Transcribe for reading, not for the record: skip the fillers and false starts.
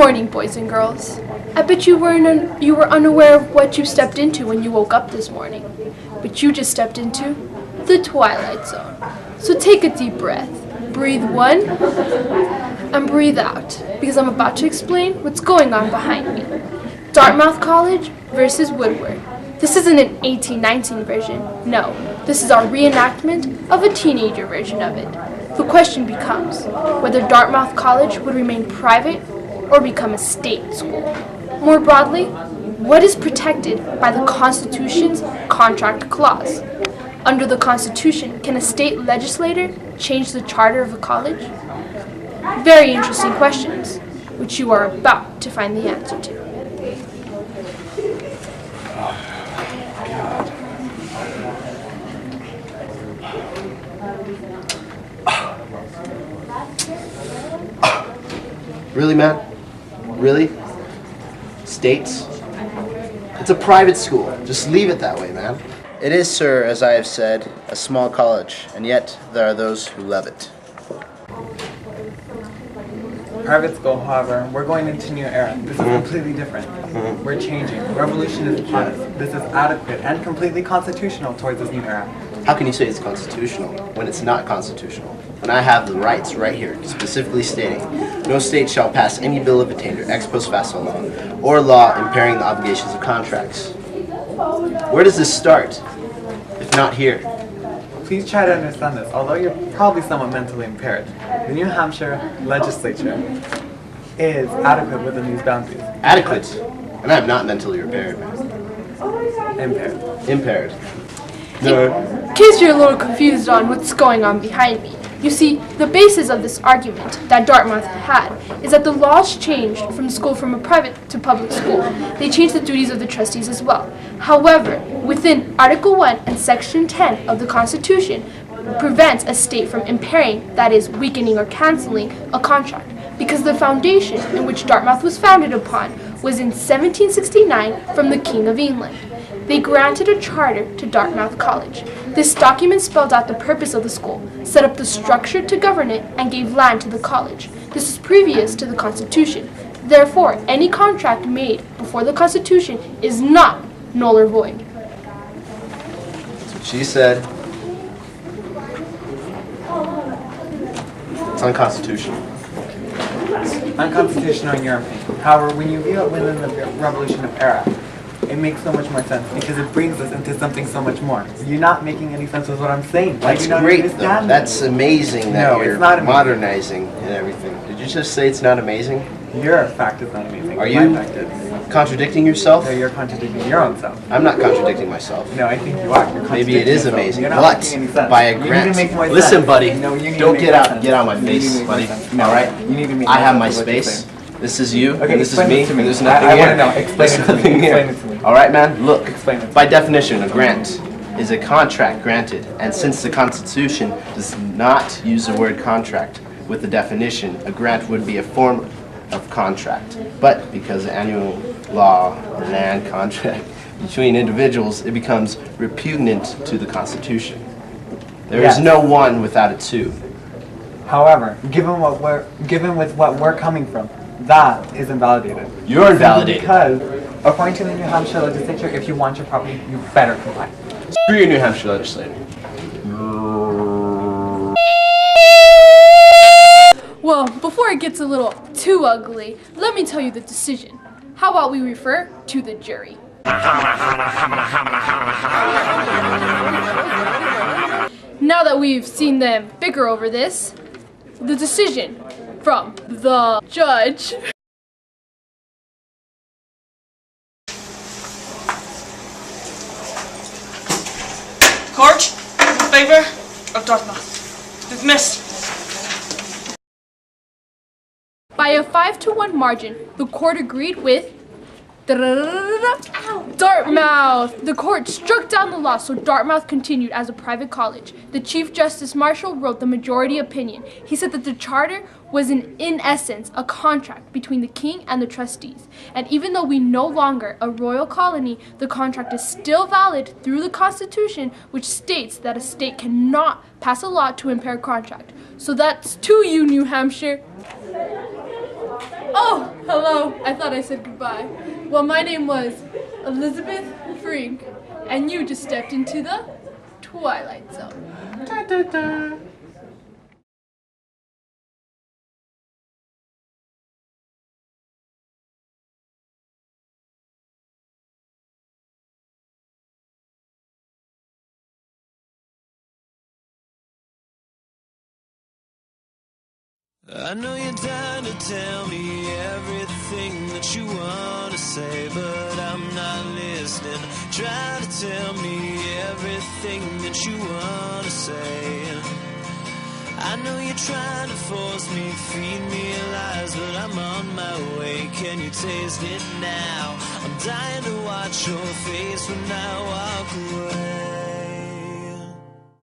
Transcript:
morning, boys and girls. I bet you were unaware of what you stepped into when you woke up this morning. But you just stepped into the Twilight Zone. So take a deep breath. Breathe one and breathe out, because I'm about to explain what's going on behind me. Dartmouth College versus Woodward. This isn't an 1819 version. No, this is our reenactment of a teenager version of it. The question becomes whether Dartmouth College would remain private or become a state school. More broadly, what is protected by the Constitution's contract clause? Under the Constitution, can a state legislator change the charter of a college? Very interesting questions, which you are about to find the answer to. Really, man? Really? States? It's a private school. Just leave it that way, man. It is, sir, as I have said, a small college, and yet there are those who love it. Private school, however, we're going into a new era. This is completely different. We're changing. Revolution is upon us. This is adequate and completely constitutional towards this new era. How can you say it's constitutional when it's not constitutional? When I have the rights right here, specifically stating, no state shall pass any bill of attainder, ex post facto law, or law impairing the obligations of contracts. Where does this start, if not here? Please try to understand this. Although you're probably somewhat mentally impaired, the New Hampshire legislature is adequate within these boundaries. Adequate? And I'm not mentally impaired, man. Impaired. Impaired. In case you're a little confused on what's going on behind me, you see, the basis of this argument that Dartmouth had is that the laws changed from the school from a private to public school. They changed the duties of the trustees as well. However, within Article 1 and Section 10 of the Constitution prevents a state from impairing, that is, weakening or canceling, a contract, because the foundation in which Dartmouth was founded upon was in 1769 from the King of England. They granted a charter to Dartmouth College. This document spelled out the purpose of the school, set up the structure to govern it, and gave land to the college. This is previous to the Constitution. Therefore, any contract made before the Constitution is not null or void. That's what she said. It's unconstitutional. Unconstitutional in your opinion. However, when you view it within the revolution of era, it makes so much more sense because it brings us into something so much more. You're not making any sense with what I'm saying. That's great, though. That's amazing that you're modernizing and everything. Did you just say it's not amazing? Your fact is not amazing. Are you contradicting yourself? No, you're contradicting your own self. I'm not contradicting myself. No, I think you are. Maybe it is amazing, but by a grant. Listen, buddy, don't get out my face, buddy. All right? I have my space. This is you, and this is me, and there's nothing here. I want to know. Explain it to me. All right, man? Look, Explain it. by definition, a grant is a contract granted, and since the Constitution does not use the word contract with the definition, a grant would be a form of contract. But because the annual law, land contract between individuals, it becomes repugnant to the Constitution. There is no one without a two. However, given with what we're coming from, that is invalidated. You're invalidated. Because, according to the New Hampshire legislature, if you want your property, you better comply. Screw your New Hampshire legislator. Well, before it gets a little too ugly, let me tell you the decision. How about we refer to the jury? Now that we've seen them bicker over this, the decision from the judge. Court, in favor of Dartmouth. Dismissed. By a 5-1 margin, the court agreed with Dartmouth. The court struck down the law, so Dartmouth continued as a private college. The Chief Justice Marshall wrote the majority opinion. He said that the charter was in essence a contract between the king and the trustees. And even though we no longer a royal colony, the contract is still valid through the Constitution, which states that a state cannot pass a law to impair a contract. So that's to you, New Hampshire. Oh, hello. I thought I said goodbye. Well, my name was Elizabeth Frink, and you just stepped into the Twilight Zone. Da, da, da. I know you're trying to tell me everything that you want to say, but I'm not listening. Try to tell me everything that you want to say. I know you're trying to force me, feed me lies, but I'm on my way. Can you taste it now? I'm dying to watch your face when I walk away.